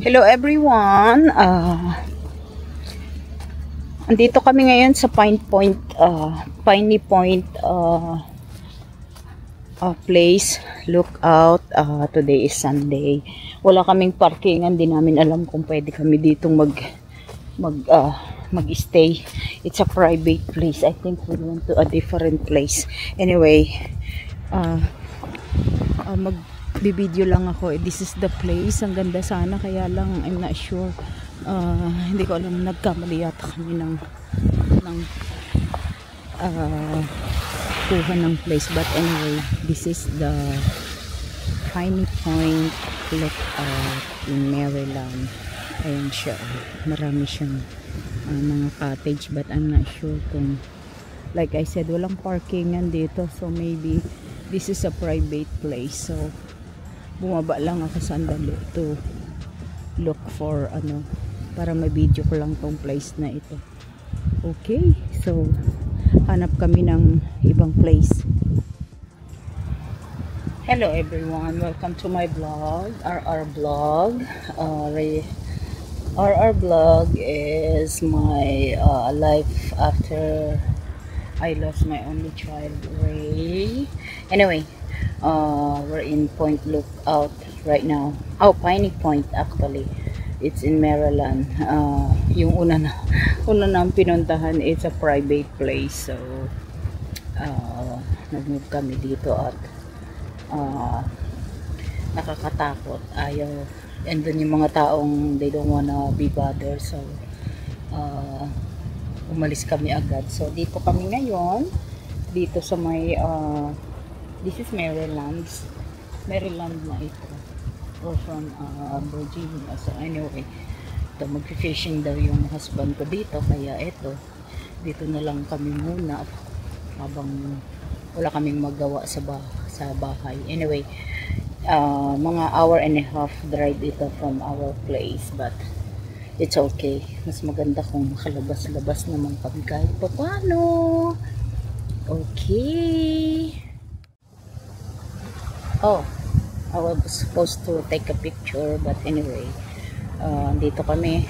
Hello everyone. Andito kami ngayon sa Piney Point place. Look out. Today is Sunday. Wala kaming parkingan, di namin alam kung pwede kami dito mag-stay. It's a private place. I think we went to a different place. Anyway, magbibideo lang ako. This is the place. Ang ganda sana, kaya lang I'm not sure. Hindi ko alam, nagkamali yata kami ng kuha ng place. But anyway, this is the Piney Point Lookout in Maryland. Ayan siya. Marami siyang mga cottage, but I'm not sure kung, like I said, walang parkingan dito, so maybe this is a private place. So bumaba lang ako sandali to look for para ma-video ko lang tong place na ito. Okay, so hanap kami ng ibang place. Hello everyone, welcome to my vlog, RR vlog. RR vlog is my life after I lost my only child, Ray. Anyway, we're in Point Lookout right now. Oh, Piney Point actually. It's in Maryland. Yung una na pinuntahan, it's a private place. So, nag-move kami dito at nakakatakot. Ayaw. And then yung mga taong they don't wanna be bothered. So, umalis kami agad. So, dito kami ngayon. Dito sa may, this is Maryland na ito. Or from Virginia. So anyway, ito, mag-fishing daw yung husband ko dito, kaya ito, dito na lang kami muna habang wala kaming magawa sa bahay. Anyway, mga hour and a half drive ito from our place, but it's okay. Mas maganda kung makalabas-labas naman kami kahit pa paano. Okay. Oh, I was supposed to take a picture, but anyway, dito kami.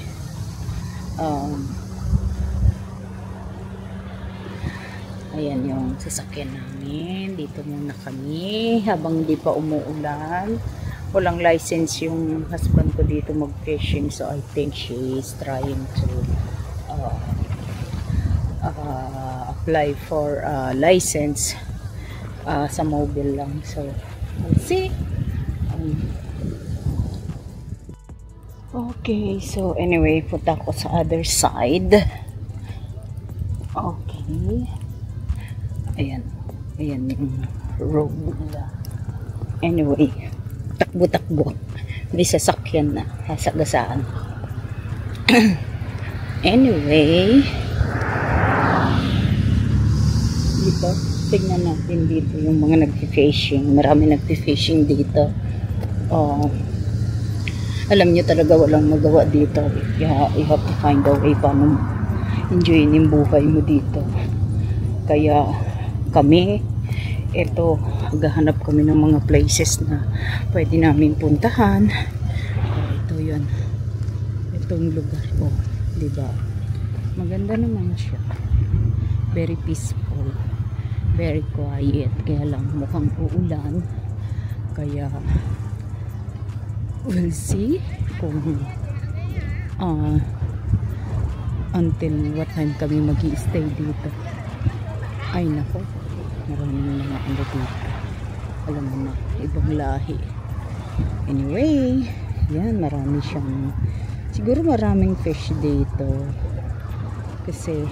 Ayan yung sasakyan namin. Dito muna kami habang hindi pa umuulan. Walang license yung husband ko dito mag-fishing, so I think she is trying to apply for license sa mobile lang. So we'll see. Okay, so anyway, punta ko sa other side. Okay. Ayan yung road nila. Anyway, takbo-takbo. May sasakyan na, sasagasaan. Anyway, dito, tignan natin dito yung mga nag-fishing. Marami nag-fishing dito. Alam nyo talaga walang magawa dito. You have to find a way paano enjoyin yung buhay mo dito. Kaya kami, ito, maghahanap kami ng mga places na pwede namin puntahan. Ito yun. Itong lugar ko. Diba? Maganda naman siya. Very peaceful. Very quiet. Kaya lang mukhang uulan. Kaya we'll see kung until what time kami mag-i-stay dito. Ay nako, maraming mga dito. Alam mo na, ibang lahi. Anyway, yan, marami siyang, siguro maraming fish dito. Kasi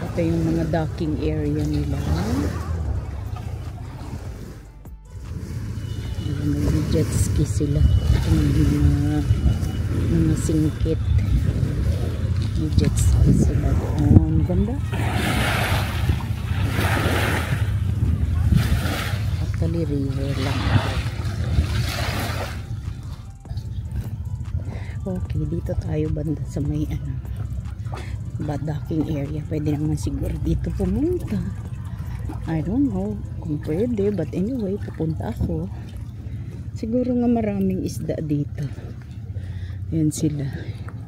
ito yung mga docking area nila. Jet ski sila. Mga singkit. May jet ski sila doon. Ganda. Actually, river lang. Okay, dito tayo banda sa may docking area. Pwede naman siguro dito pumunta. I don't know kung pwede, but anyway, pupunta ako. Siguro nga maraming isda dito. Yan sila.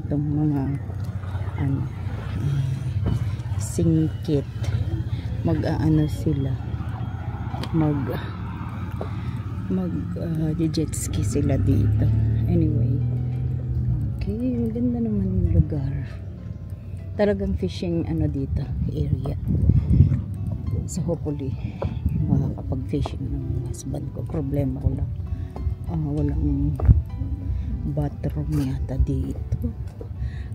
Itong mga ano, singkit. Mag-aano sila. Jet ski sila dito. Anyway. Okay, maganda naman yung lugar. Talagang fishing ano dito, area. So hopefully makakapag-fishing ng husband ko. Problema ko lang. Walang bathroom yata dito.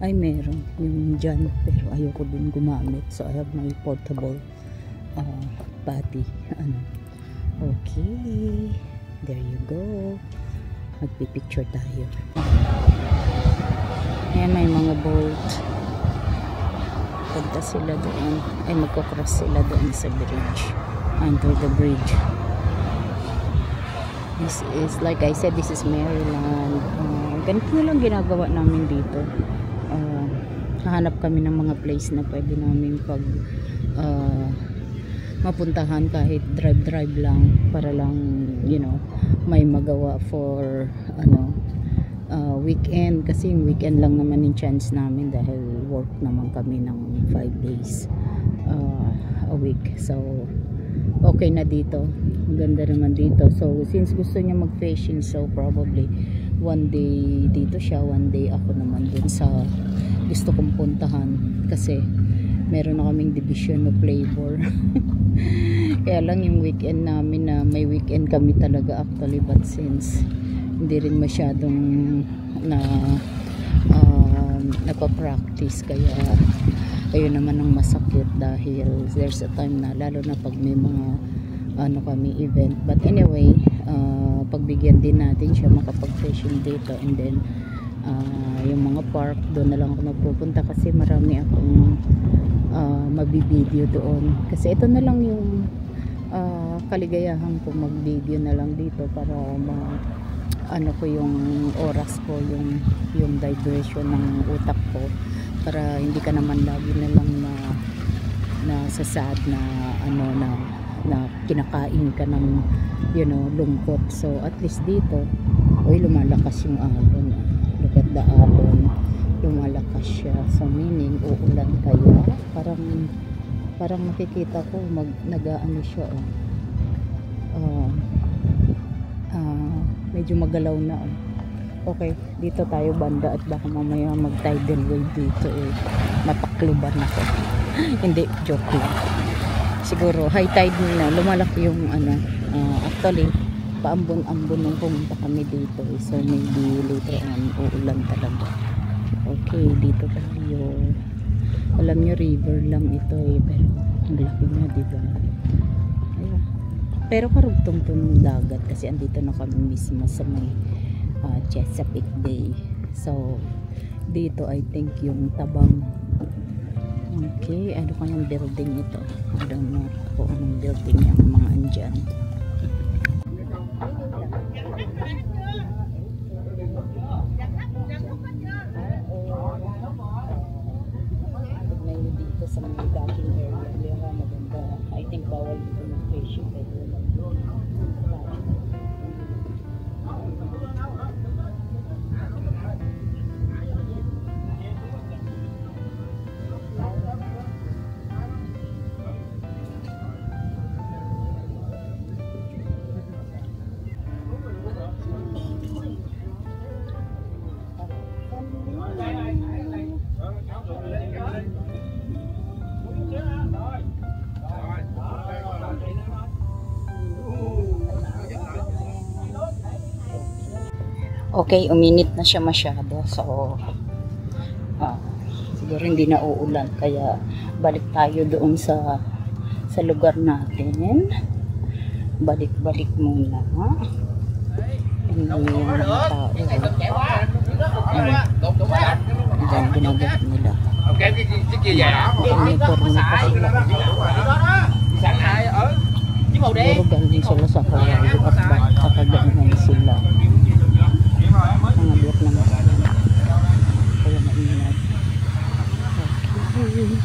Ay meron yung dyan, pero ayoko din gumamit. So I have my portable potty. Okay, there you go. Magpipicture tayo. Ayan, may mga boat. Punta sila doon. Ay, magkocross sila doon sa bridge. Under the bridge. This is, like I said, this is Maryland. Ganito na lang ginagawa namin dito. Hahanap kami ng mga place na pwede namin pag mapuntahan kahit drive lang para lang, you know, may magawa for weekend, kasi yung weekend lang naman yung chance namin dahil work naman kami ng 5 days a week. So okay na dito, maganda naman dito. So since gusto niya mag-fishing, so probably one day dito siya, one day ako naman dun sa gusto kong puntahan, kasi meron na kaming division of labor. Kaya lang yung weekend namin, na may weekend kami talaga actually, but since hindi rin masyadong napapractice, kaya ayun naman ang masakit, dahil there's a time na, lalo na pag may mga kami event. But anyway, pagbigyan din natin siya makapag-fishing dito, and then yung mga park, doon na lang ako magpupunta kasi marami akong mabibideo doon. Kasi ito na lang yung kaligayahan ko, mag-video na lang dito para ko yung oras ko, yung diversion ng utak ko, para hindi ka naman lagi na lang na sasad na na kinakain ka ng lungkot. So at least dito, lumalakas yung alon. Look at the alon, lumalakas siya. So meaning uulan, kaya parang makikita ko nag-aano siya, medyo magalaw na. Okay, dito tayo banda, at baka mamaya mag-tidal wave dito, mapakluban ako. Hindi, joke lang. Siguro high tide na, lumalaki yung actually paambon-ambon nung pumunta kami dito, so maybe later on uulan talaga. Okay, dito tayo. Alam nyo, river lang ito, pero ang laki na, diba? Ayun. Pero karugtong to ng dagat, kasi andito na kami mismo sa may Chesapeake Bay. So dito I think yung Tabang. Okay, ano kayang building ito? I don't know kung anong building yung mga andyan. Tignan nyo dito sa mga docking area, maganda. I think bawal dito ng fishing, pero okay, uminit na siya masyado. So siguro hindi na uulan, kaya balik tayo doon sa lugar natin. Balik muna, hindi yung mga tao. Diyan ginagawa nila. Uniform na pa sila. Siguro galing sila sa Hawaii, at baka ganyan sila. Mga Vietnamese yan. Kaya maingat. Okay.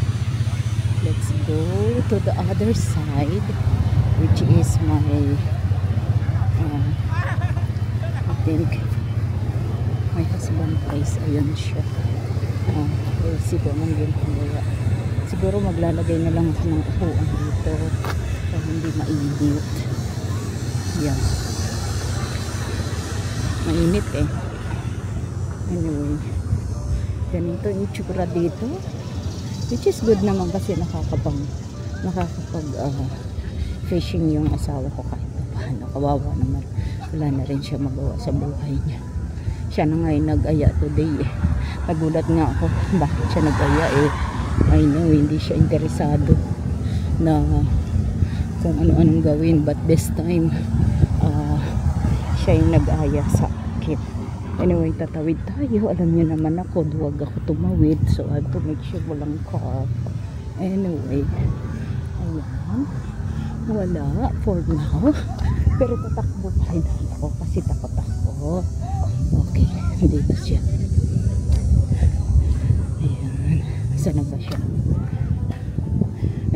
Let's go to the other side, which is my think. My husband place. Ayun siya. We'll see kung anong ginagawa. Siguro maglalagay na lang ako ng upuan dito para hindi mainit. Yan. Mainit eh. Anyway, ganito yung tsura dito, which is good naman kasi nakakapag fishing yung asawa ko kahit paano. Kawawa naman, wala na rin siya magawa sa buhay niya. Siya na nga yung nag-aya today eh. Nagulat nga ako bakit siya nag-aya eh. I know hindi siya interesado na kung ano-anong gawin, but this time siya yung nag-aya sa akin. Anyway, tatawid tayo. Alam niyo naman ako, duwag ako tumawid. So, I have to make sure walang car. Anyway, ayan. Wala for now. Pero tatakbo pa rin ako kasi takot ako. Okay, dito siya. Ayan. Saan na ba siya?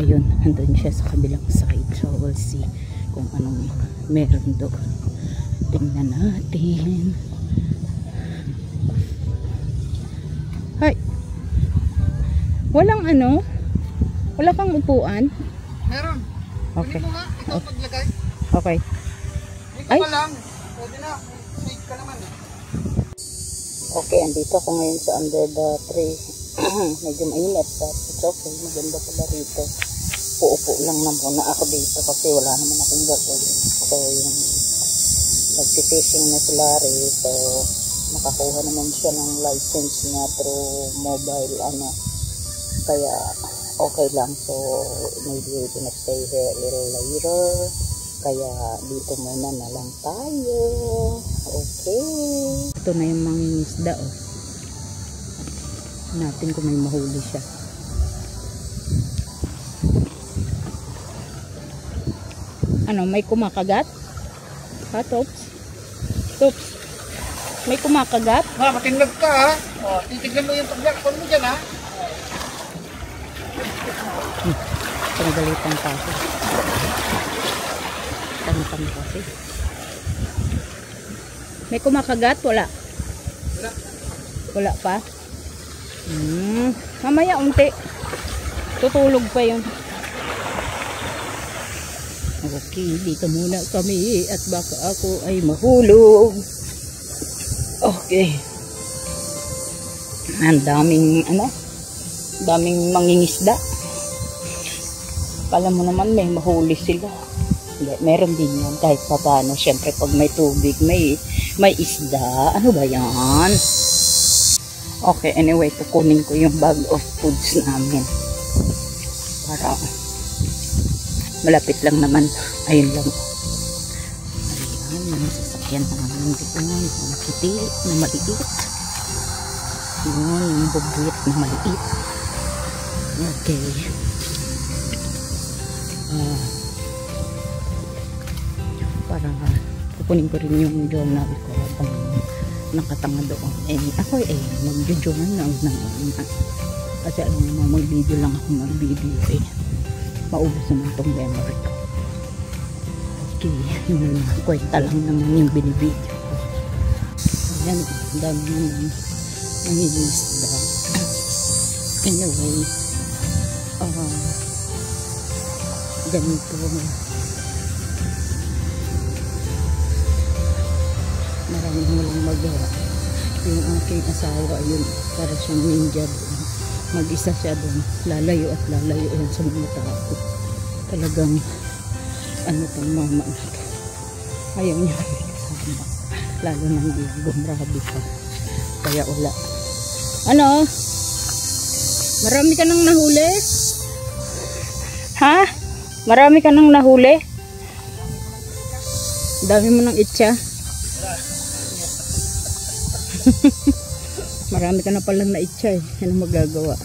Ayun, andun siya sa kabilang side. So, we'll see kung anong meron doon. Tingnan natin. Hay. Walang ano? Wala kang upuan? Meron. Okay. Kunin mo nga, ikaw maglagay. Okay. Dito Ay. ka lang. Pwede na. Safe ka naman. Okay, andito ako ngayon sa under the tree. Medyo mainit but it's okay. Maganda pala rito. Uupo lang na muna ako dito kasi wala naman akong gagawin. So yung nag-fishing na si Larry, so nakakuha naman siya ng license niya through mobile ano, kaya okay lang. So maybe we're gonna stay here a little later, kaya dito muna na lang tayo. Okay, ito na yung mangingisda oh. Natin kung may mahuli siya. Ano, may kumakagat? Ha, Tops? Tops, may kumakagat? Ha, matinlag ka ha. O, titignan mo yung taglak. Kunin mo dyan ha. Panggalitan pa ako. Tantan kasi. May kumakagat? Wala? Wala. Wala pa? Mamaya unti. Tutulog pa yun. Okay, dito muna kami at baka ako ay mahulog. Okay. Ang daming daming mangingisda. Kala mo naman may mahuli sila. Hindi, meron din yan kahit pa paano. Siyempre pag may tubig, may isda. Ano ba yan? Okay, anyway, kukunin ko yung bag of foods namin. Para malapit lang naman. Ayun lang. Ayan, yung sasakyan namin doon. Yung kiti na maliit. Yun, yung bubuit na maliit. Okay. Para kukunin ko rin yung journal ko habang nakatanga doon. Ako mag-journal kasi mag-video lang ako mag-video maubos naman tong memory ko. Okay, yung kwenta lang naman yung binibidyo ko. Ayan, ang dami naman nangingisda. Anyway, ganito maraming walang magawa. Yung aking asawa, yun, para siyang ninja doon. Mag-isa siya doon, lalayo at lalayo yan sa mga tao. Talagang ano tong mama na to, ayaw niya kami kasama, lalo nang gumrabi pa, kaya wala. Ano? Marami ka nang nahuli? Ha? Marami ka nang nahuli? Dami mo nang itcha. Marami ka na palang na itcha eh. Ano magagawa?